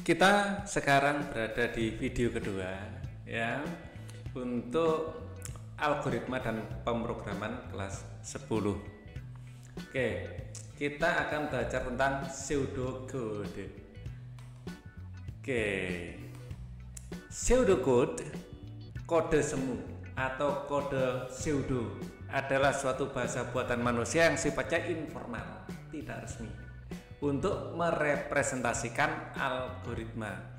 Kita sekarang berada di video kedua ya untuk algoritma dan pemrograman kelas 10. Oke, kita akan belajar tentang pseudocode. Oke, pseudocode, kode semu atau kode pseudo adalah suatu bahasa buatan manusia yang sifatnya informal, tidak resmi, untuk merepresentasikan algoritma.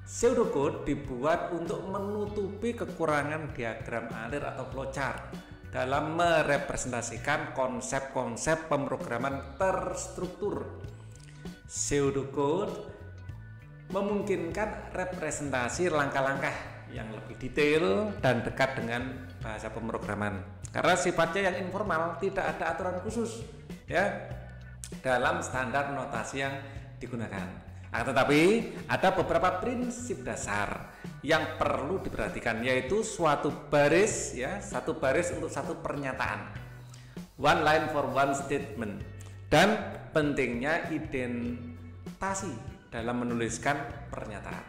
Pseudocode dibuat untuk menutupi kekurangan diagram alir atau flowchart dalam merepresentasikan konsep-konsep pemrograman terstruktur. Pseudocode memungkinkan representasi langkah-langkah yang lebih detail dan dekat dengan bahasa pemrograman karena sifatnya yang informal, tidak ada aturan khusus ya dalam standar notasi yang digunakan. Tetapi ada beberapa prinsip dasar yang perlu diperhatikan, yaitu suatu baris ya, satu baris untuk satu pernyataan, one line for one statement, dan pentingnya identasi dalam menuliskan pernyataan.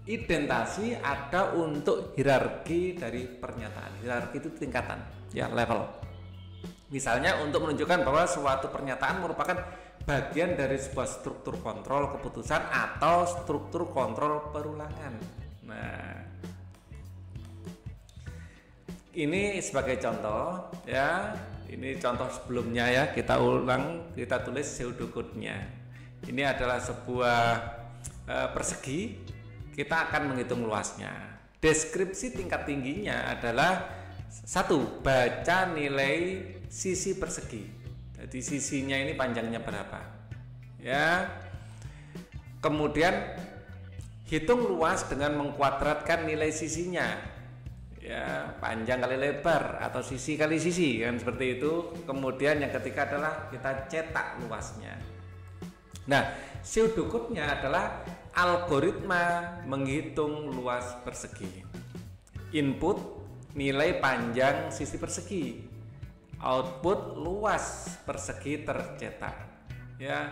Identasi ada untuk hierarki dari pernyataan. Hierarki itu tingkatan ya, level. Misalnya untuk menunjukkan bahwa suatu pernyataan merupakan bagian dari sebuah struktur kontrol keputusan atau struktur kontrol perulangan. Nah, ini sebagai contoh ya. Ini contoh sebelumnya ya, kita ulang, kita tulis pseudocode-nya. Ini adalah sebuah persegi. Kita akan menghitung luasnya. Deskripsi tingkat tingginya adalah 1. Baca nilai sisi persegi. Jadi sisinya ini panjangnya berapa ya. Kemudian hitung luas dengan mengkuadratkan nilai sisinya ya, panjang kali lebar atau sisi kali sisi kan, seperti itu. Kemudian yang ketiga adalah kita cetak luasnya. Nah, pseudocode-nya adalah algoritma menghitung luas persegi. Input nilai panjang sisi persegi, output luas persegi tercetak ya.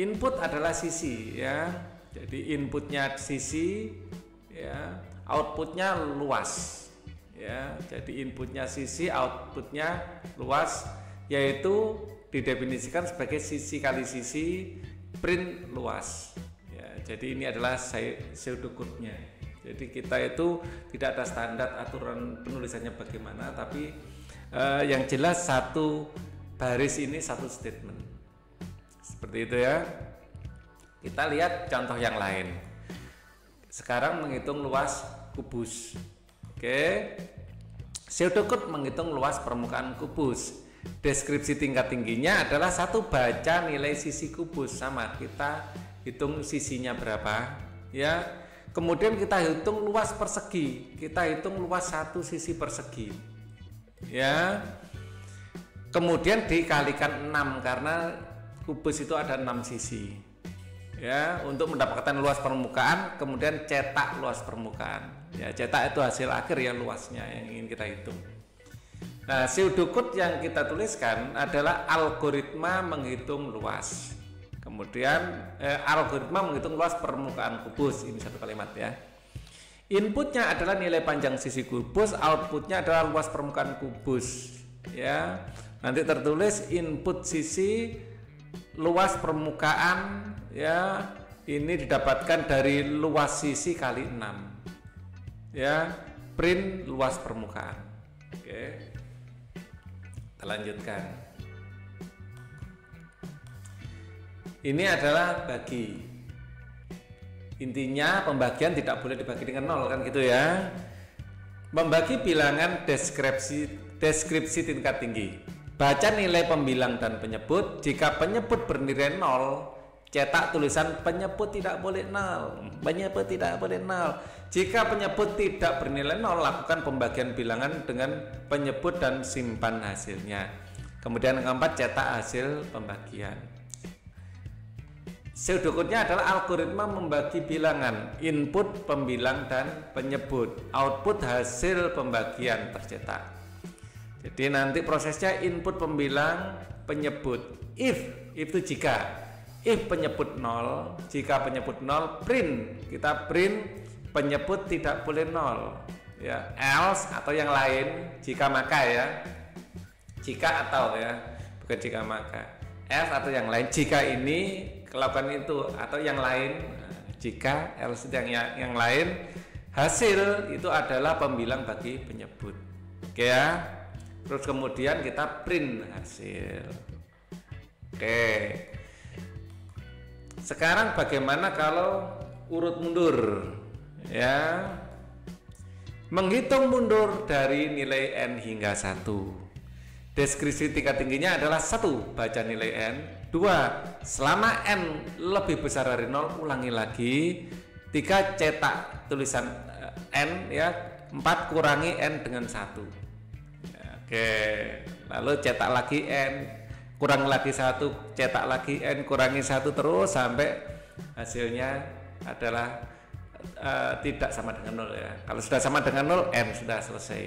Input adalah sisi ya, jadi inputnya sisi ya, outputnya luas ya. Jadi inputnya sisi, outputnya luas, yaitu didefinisikan sebagai sisi kali sisi print luas ya. Jadi ini adalah pseudocode-nya. Jadi kita itu tidak ada standar aturan penulisannya bagaimana, tapi yang jelas satu baris ini satu statement, seperti itu ya. Kita lihat contoh yang lain. Sekarang menghitung luas kubus. Oke, pseudocode menghitung luas permukaan kubus. Deskripsi tingkat tingginya adalah 1. Baca nilai sisi kubus, sama kita hitung sisinya berapa ya. Kemudian kita hitung luas persegi, kita hitung luas satu sisi persegi ya. Kemudian dikalikan 6 karena kubus itu ada 6 sisi ya, untuk mendapatkan luas permukaan. Kemudian cetak luas permukaan ya, cetak itu hasil akhir ya, luasnya yang ingin kita hitung. Nah, pseudocode yang kita tuliskan adalah algoritma menghitung luas. Kemudian algoritma menghitung luas permukaan kubus, ini satu kalimat ya. Inputnya adalah nilai panjang sisi kubus, outputnya adalah luas permukaan kubus ya. Nanti tertulis input sisi luas permukaan ya, ini didapatkan dari luas sisi kali 6 ya, print luas permukaan. Oke, kita lanjutkan. Ini adalah bagi. Intinya pembagian tidak boleh dibagi dengan 0 kan gitu ya. Membagi bilangan deskripsi tingkat tinggi. Baca nilai pembilang dan penyebut. Jika penyebut bernilai 0, cetak tulisan penyebut tidak boleh 0. Penyebut tidak boleh 0. Jika penyebut tidak bernilai 0, lakukan pembagian bilangan dengan penyebut dan simpan hasilnya. Kemudian yang keempat, cetak hasil pembagian. Pseudocode-nya adalah algoritma membagi bilangan, input, pembilang, dan penyebut, output hasil pembagian tercetak. Jadi nanti prosesnya input, pembilang, penyebut. If itu jika if penyebut 0, jika penyebut 0 print, kita print penyebut tidak boleh 0 ya, else atau yang lain, jika maka ya, jika atau ya, bukan jika maka, else atau yang lain, jika ini lakukan itu atau yang lain, jika else yang lain, hasil itu adalah pembilang bagi penyebut. Oke ya, terus kemudian kita print hasil. Oke, sekarang bagaimana kalau urut mundur ya, menghitung mundur dari nilai n hingga 1. Deskripsi tingkat tingginya adalah 1. Baca nilai n. 2. Selama n lebih besar dari 0, ulangi lagi. 3. Cetak tulisan n ya, 4. Kurangi n dengan 1 ya, oke, lalu cetak lagi n, kurangi lagi 1, cetak lagi n, kurangi 1 terus sampai hasilnya adalah tidak sama dengan 0 ya. Kalau sudah sama dengan 0, n sudah selesai.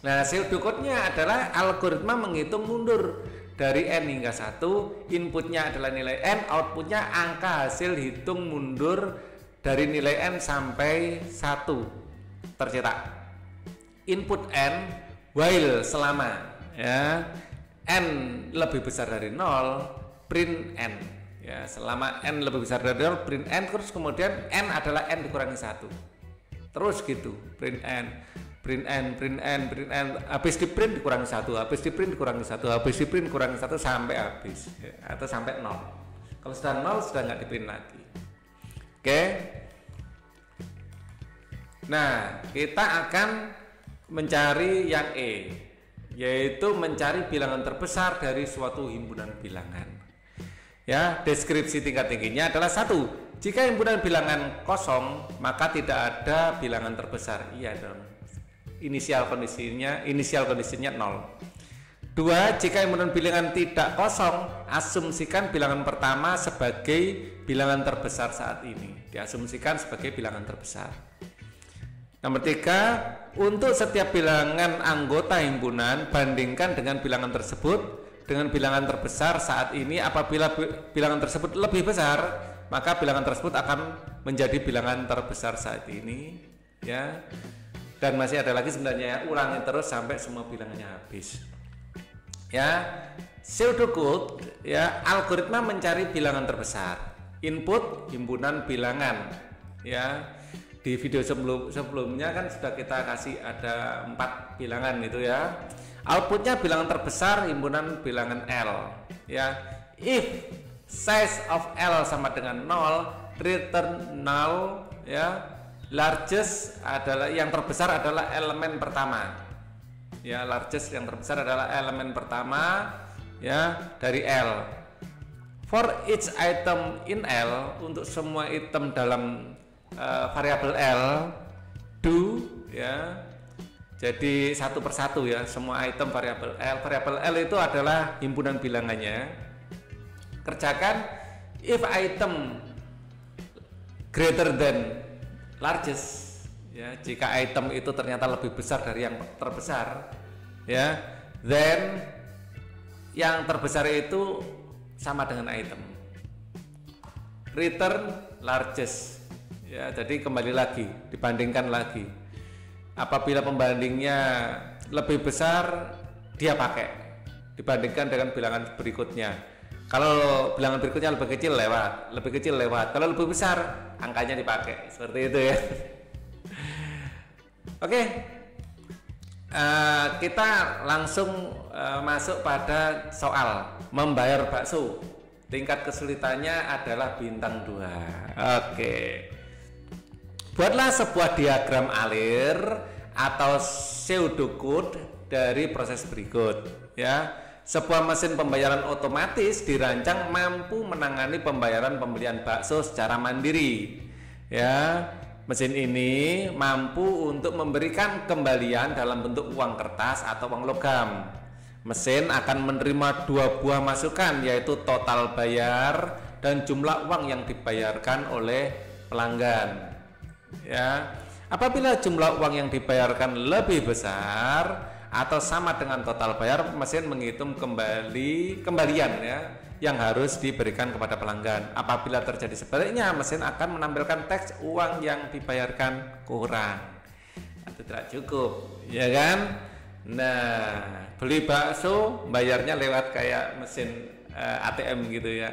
Nah, pseudocode-nya adalah algoritma menghitung mundur dari n hingga 1. Inputnya adalah nilai n, outputnya angka hasil hitung mundur dari nilai n sampai 1 tercetak. Input n while selama ya n lebih besar dari 0, print n ya, selama n lebih besar dari 0 print n, terus kemudian n adalah n dikurangi 1 terus gitu, print n, print n, print n, print n, habis di print dikurangi 1, habis di print dikurangi 1, habis di print dikurangi 1 sampai habis ya, atau sampai 0. Kalau sudah 0 sudah nggak di print lagi. Oke, nah kita akan mencari yang E, yaitu mencari bilangan terbesar dari suatu himpunan bilangan. Ya, deskripsi tingkat tingginya adalah 1. Jika himpunan bilangan kosong, maka tidak ada bilangan terbesar. Iya dong. Inisial kondisinya 0. 2. Jika himpunan bilangan tidak kosong, asumsikan bilangan pertama sebagai bilangan terbesar saat ini. Diasumsikan sebagai bilangan terbesar. Nomor 3, untuk setiap bilangan anggota himpunan, bandingkan dengan bilangan tersebut dengan bilangan terbesar saat ini. Apabila bilangan tersebut lebih besar, maka bilangan tersebut akan menjadi bilangan terbesar saat ini ya. Dan masih ada lagi sebenarnya, ulangi terus sampai semua bilangannya habis. Ya, pseudocode ya, algoritma mencari bilangan terbesar. Input himpunan bilangan ya. Di video sebelumnya kan sudah kita kasih ada 4 bilangan itu ya. Outputnya bilangan terbesar himpunan bilangan L ya. If size of L sama dengan 0, return null ya. Largest adalah yang terbesar adalah elemen pertama. Ya, largest yang terbesar adalah elemen pertama ya dari L. For each item in L, untuk semua item dalam variabel L, do ya, jadi satu persatu ya, semua item variabel L. Variabel L itu adalah himpunan bilangannya. Kerjakan if item greater than largest ya, jika item itu ternyata lebih besar dari yang terbesar ya, then yang terbesar itu sama dengan item. Return largest ya, jadi kembali lagi, dibandingkan lagi. Apabila pembandingnya lebih besar, dia pakai dibandingkan dengan bilangan berikutnya. Kalau bilangan berikutnya lebih kecil lewat, lebih kecil lewat. Kalau lebih besar, angkanya dipakai. Seperti itu ya. Oke, kita langsung masuk pada soal membayar bakso. Tingkat kesulitannya adalah bintang 2. Oke. Buatlah sebuah diagram alir atau pseudocode dari proses berikut ya. Sebuah mesin pembayaran otomatis dirancang mampu menangani pembayaran pembelian bakso secara mandiri ya. Mesin ini mampu untuk memberikan kembalian dalam bentuk uang kertas atau uang logam. Mesin akan menerima 2 buah masukan, yaitu total bayar dan jumlah uang yang dibayarkan oleh pelanggan. Ya, apabila jumlah uang yang dibayarkan lebih besar atau sama dengan total bayar, mesin menghitung kembalian ya, yang harus diberikan kepada pelanggan. Apabila terjadi sebaliknya, mesin akan menampilkan teks uang yang dibayarkan kurang atau tidak cukup, ya kan? Nah, beli bakso bayarnya lewat kayak mesin ATM gitu ya.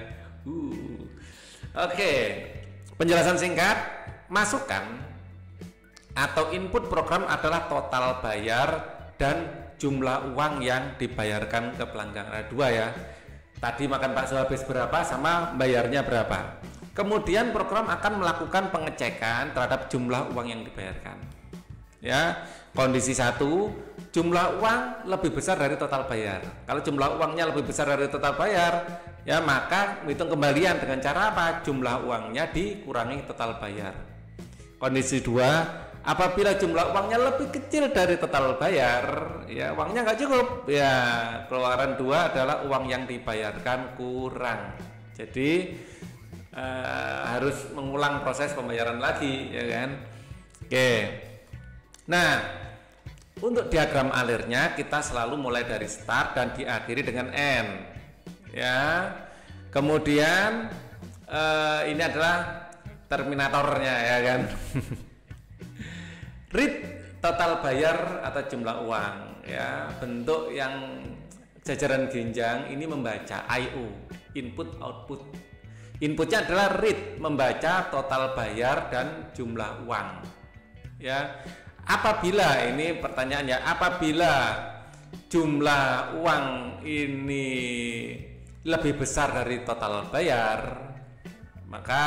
Oke, penjelasan singkat, masukan atau input program adalah total bayar dan jumlah uang yang dibayarkan ke pelanggan. Ada dua ya. Tadi makan bakso habis berapa sama bayarnya berapa. Kemudian program akan melakukan pengecekan terhadap jumlah uang yang dibayarkan. Ya, kondisi satu, jumlah uang lebih besar dari total bayar. Kalau jumlah uangnya lebih besar dari total bayar, ya maka hitung kembalian dengan cara apa? Jumlah uangnya dikurangi total bayar. Kondisi dua, apabila jumlah uangnya lebih kecil dari total bayar, ya uangnya nggak cukup, ya keluaran dua adalah uang yang dibayarkan kurang. Jadi harus mengulang proses pembayaran lagi, ya kan? Oke. Nah, untuk diagram alirnya kita selalu mulai dari start dan diakhiri dengan N, ya. Kemudian ini adalah terminatornya, ya kan. Read total bayar atau jumlah uang, ya, bentuk yang jajaran genjang ini membaca IO, input output. Inputnya adalah read, membaca total bayar dan jumlah uang, ya. Apabila ini pertanyaannya, apabila jumlah uang ini lebih besar dari total bayar, maka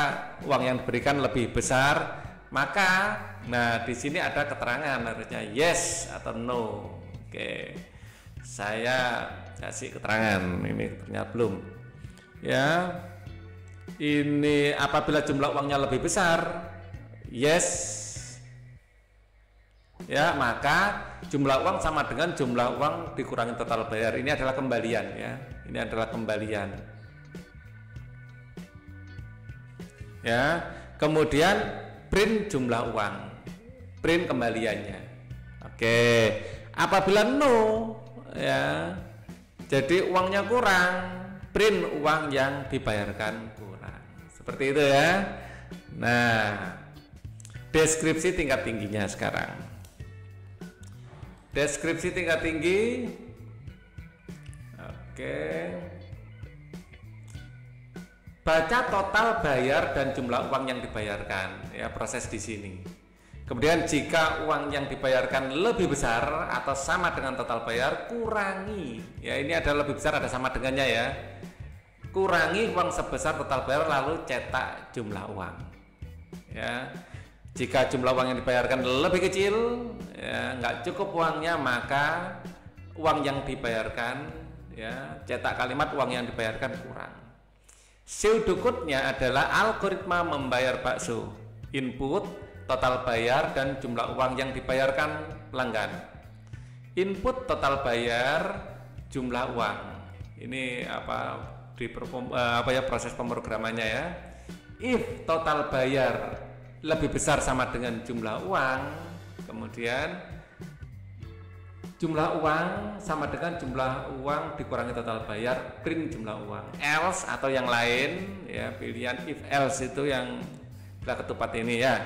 uang yang diberikan lebih besar, maka nah di sini ada keterangan harusnya yes atau no. Oke, saya kasih keterangan, ini ternyata belum, ya. Ini apabila jumlah uangnya lebih besar, yes, ya, maka jumlah uang sama dengan jumlah uang dikurangi total bayar. Ini adalah kembalian, ya. Ini adalah kembalian. Ya. Kemudian print jumlah uang, print kembaliannya. Oke. Apabila no, ya, jadi uangnya kurang, print uang yang dibayarkan kurang. Seperti itu ya. Nah, deskripsi tingkat tingginya sekarang. Deskripsi tingkat tinggi. Oke. Baca total bayar dan jumlah uang yang dibayarkan, ya, proses di sini. Kemudian jika uang yang dibayarkan lebih besar atau sama dengan total bayar, kurangi. Ya, ini ada lebih besar, ada sama dengannya ya. Kurangi uang sebesar total bayar lalu cetak jumlah uang. Ya. Jika jumlah uang yang dibayarkan lebih kecil, ya, nggak cukup uangnya, maka uang yang dibayarkan, ya, cetak kalimat uang yang dibayarkan kurang. Pseudocode-nya adalah algoritma membayar bakso. Input, total bayar dan jumlah uang yang dibayarkan pelanggan. Input total bayar, jumlah uang. Ini proses pemrogramannya ya. If total bayar lebih besar sama dengan jumlah uang, kemudian jumlah uang sama dengan jumlah uang dikurangi total bayar, print jumlah uang. Else atau yang lain, ya, pilihan if else itu yang bila ketupat ini ya,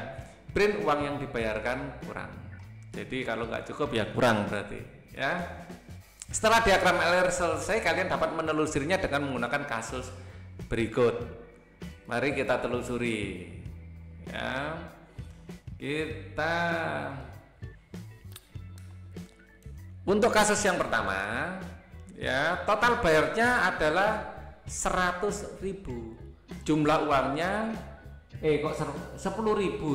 print uang yang dibayarkan kurang. Jadi kalau nggak cukup ya kurang berarti, ya. Setelah diagram alir selesai, kalian dapat menelusurinya dengan menggunakan kasus berikut. Mari kita telusuri. Ya, kita untuk kasus yang pertama, ya, total bayarnya adalah 100.000. Jumlah uangnya 10.000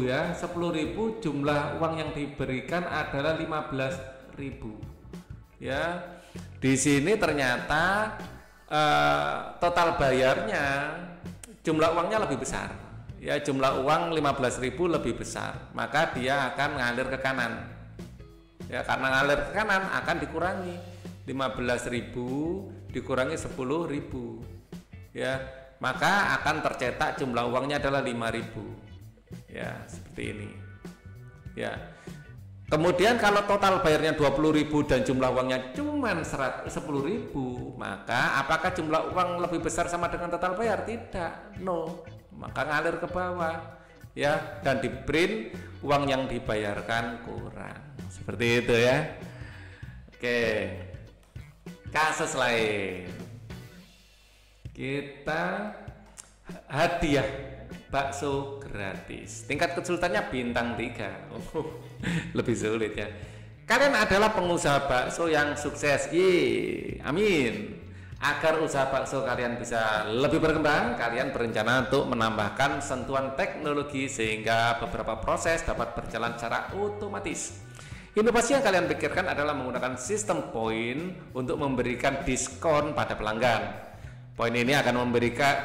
ya. 10.000, jumlah uang yang diberikan adalah 15.000. Ya. Di sini ternyata total bayarnya jumlah uangnya lebih besar. Ya, jumlah uang 15.000 lebih besar, maka dia akan ngalir ke kanan. Ya, karena ngalir ke kanan akan dikurangi 15.000 dikurangi 10.000. Ya, maka akan tercetak jumlah uangnya adalah 5.000. Ya, seperti ini. Ya. Kemudian kalau total bayarnya 20.000 dan jumlah uangnya cuma 10.000, maka apakah jumlah uang lebih besar sama dengan total bayar? Tidak, no. Maka ngalir ke bawah, ya, dan di print uang yang dibayarkan kurang. Seperti itu ya. Oke. Kasus lain. Kita hadiah bakso gratis. Tingkat kesulitannya bintang 3. Lebih sulit ya. Kalian adalah pengusaha bakso yang sukses. Amin. Agar usaha bakso kalian bisa lebih berkembang, kalian berencana untuk menambahkan sentuhan teknologi sehingga beberapa proses dapat berjalan secara otomatis. Inovasi yang kalian pikirkan adalah menggunakan sistem poin untuk memberikan diskon pada pelanggan. Poin ini akan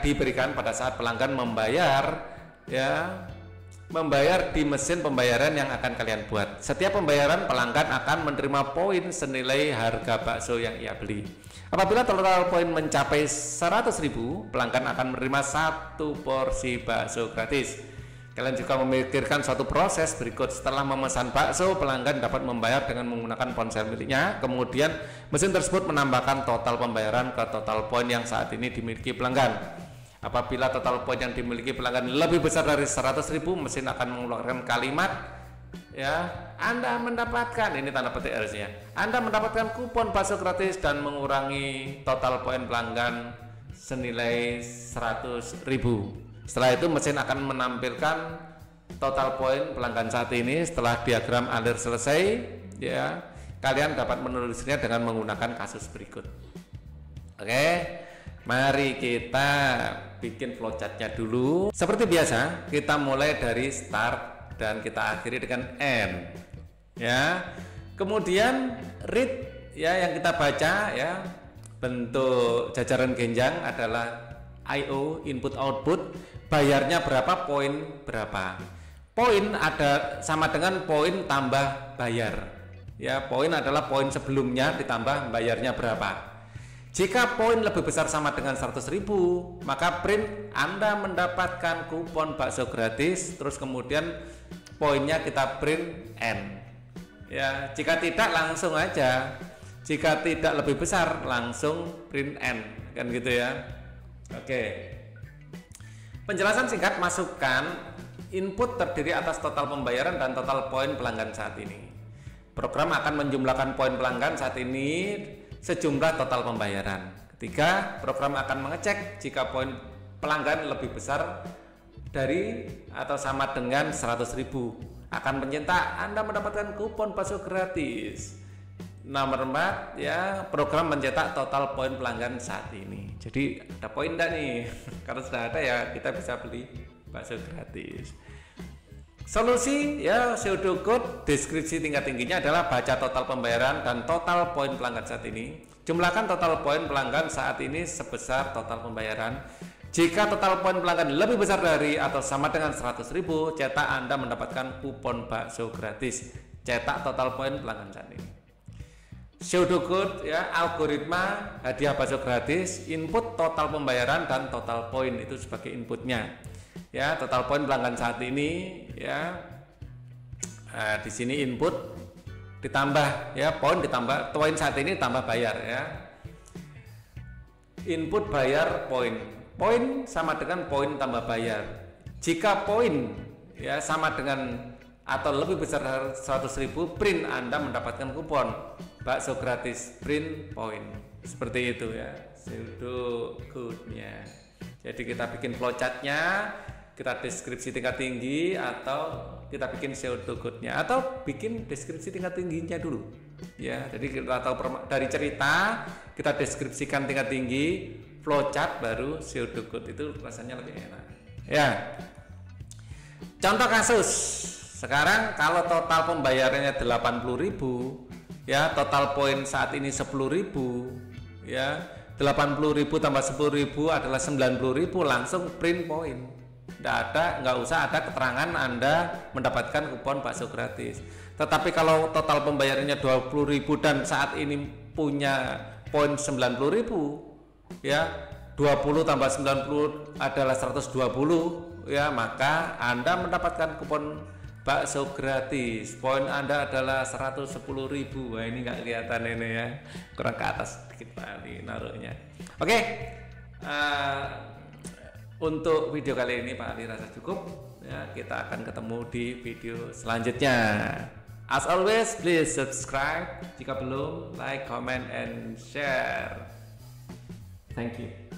diberikan pada saat pelanggan membayar di mesin pembayaran yang akan kalian buat. Setiap pembayaran pelanggan akan menerima poin senilai harga bakso yang ia beli. Apabila total poin mencapai 100.000, pelanggan akan menerima 1 porsi bakso gratis. Kalian juga memikirkan suatu proses berikut. Setelah memesan bakso, pelanggan dapat membayar dengan menggunakan ponsel miliknya. Kemudian mesin tersebut menambahkan total pembayaran ke total poin yang saat ini dimiliki pelanggan. Apabila total poin yang dimiliki pelanggan lebih besar dari 100.000, mesin akan mengeluarkan kalimat, Anda mendapatkan, ini tanda petik harusnya, Anda mendapatkan kupon bakso gratis dan mengurangi total poin pelanggan senilai 100.000. Setelah itu mesin akan menampilkan total poin pelanggan saat ini. Setelah diagram alir selesai, kalian dapat menulisnya dengan menggunakan kasus berikut. Oke, mari kita bikin flowchartnya dulu. Seperti biasa, kita mulai dari start dan kita akhiri dengan end. Kemudian read yang kita baca bentuk jajaran genjang adalah IO, input output. Bayarnya berapa, poin berapa. Poin ada sama dengan poin tambah bayar. Poin adalah poin sebelumnya ditambah bayarnya berapa. Jika poin lebih besar sama dengan 100.000, maka print Anda mendapatkan kupon bakso gratis, terus kemudian poinnya kita print N. Jika tidak langsung aja. Jika tidak lebih besar langsung print N, kan gitu ya. Oke. Penjelasan singkat, masukkan input terdiri atas total pembayaran dan total poin pelanggan saat ini. Program akan menjumlahkan poin pelanggan saat ini sejumlah total pembayaran. Ketiga, program akan mengecek jika poin pelanggan lebih besar dari atau sama dengan 100.000. Akan mencetak Anda mendapatkan kupon bakso gratis. Nomor 4, program mencetak total poin pelanggan saat ini. Jadi ada poin enggak nih? Kalau sudah ada kita bisa beli bakso gratis. Solusi pseudocode deskripsi tingkat tingginya adalah baca total pembayaran dan total poin pelanggan saat ini. Jumlahkan total poin pelanggan saat ini sebesar total pembayaran. Jika total poin pelanggan lebih besar dari atau sama dengan 100.000, cetak Anda mendapatkan kupon bakso gratis. Cetak total poin pelanggan saat ini. Pseudocode algoritma hadiah bakso gratis, input total pembayaran dan total poin itu sebagai inputnya. Total poin pelanggan saat ini di sini input ditambah poin ditambah poin saat ini tambah bayar Input bayar poin sama dengan poin tambah bayar. Jika poin sama dengan atau lebih besar dari 100.000, print Anda mendapatkan kupon bakso gratis, print poin. Seperti itu pseudocode-nya. Jadi kita bikin flowchartnya, kita deskripsi tingkat tinggi, atau kita bikin pseudocode-nya, atau bikin deskripsi tingkat tingginya dulu. Jadi kita tahu dari cerita, kita deskripsikan tingkat tinggi, flowchart baru pseudocode, itu rasanya lebih enak. Contoh kasus. Sekarang kalau total pembayarannya 80.000, total poin saat ini 10.000, 80.000 tambah 10.000 adalah 90.000, langsung print poin. Nggak usah ada keterangan Anda mendapatkan kupon bakso gratis. Tetapi kalau total pembayarannya 20.000 dan saat ini punya poin 90.000, 20 tambah 90 adalah 120, maka Anda mendapatkan kupon bakso gratis. Poin Anda adalah 110.000. Wah, ini nggak kelihatan ini ya, kurang ke atas sedikit Pak Ali naruhnya. Oke, untuk video kali ini Pak Ali rasa cukup ya, kita akan ketemu di video selanjutnya. As always, please subscribe jika belum, like, comment, and share. Thank you.